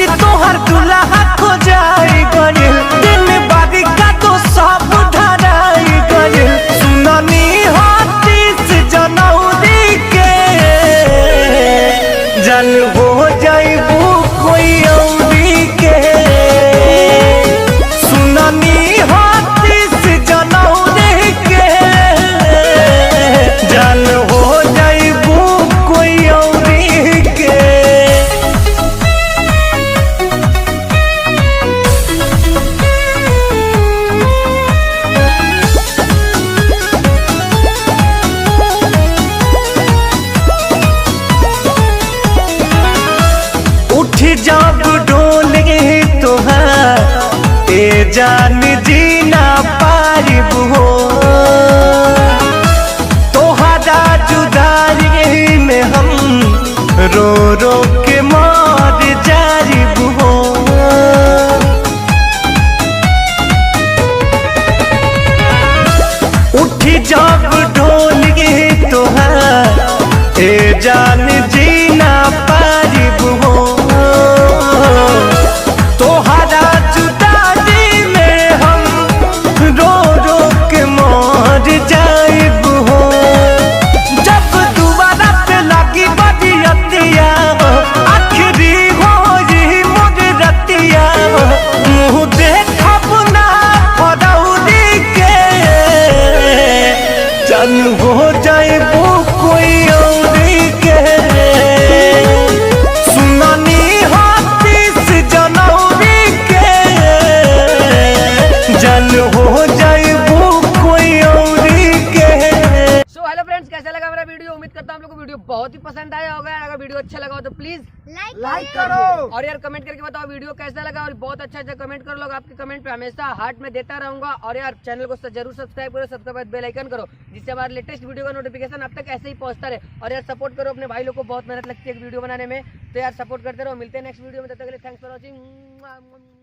खातिर तोहर दुल्हा खो जाई गइल, दिन बारी का तो सब धराई गइल। सुननी हाथी से जनौरी के जन हो जाइबू कोई औरी के। सुननी हाथी से जनौरी के जन हो जाइबू कोई औरी के। जब डोले तोहार ए जान जीना पारिब हो, तोहरा जुदाई में हम रो रो के मर जारिब हो। उठी जब डोले तोहार ए जान जीना पारिब हो, तोहरा जुदाई में हम रो रो के मर जाइब हो। जब दुबारा पे लगी बरियतिया आखिरी हो यही मोर रतिया, मुँह देखब ना फरौरी के जन हो जाइबू कोई औरी के। सुननी हाथी से जनौरी के जन हो जाइबू कोई औरी के। सो हेलो फ्रेंड्स, कैसा लगा मेरा वीडियो? उम्मीद करता हूँ आप लोगों को वीडियो बहुत ही पसंद आया होगा। अगर वीडियो अच्छा लगा हो तो प्लीज लाइक करो और यार कमेंट करके बताओ वीडियो कैसा लगा। और बहुत अच्छा कमेंट कर लो, आपके कमेंट पे हमेशा हार्ट में देता रहूंगा। और यार चैनल को जरूर सब्सक्राइब करो, सबसे बाद बेल आइकन करो, जिससे हमारे लेटेस्ट वीडियो का नोटिफिकेशन अब तक ऐसे ही पहुंचता रहे। और यार सपोर्ट करो अपने भाई लोग को, बहुत मेहनत लगती है वीडियो बनाने में, तो यार सपोर्ट करते रहो। मिलते हैं नेक्स्ट वीडियो में, तब तक के लिए थैंक्स फॉर वॉचिंग।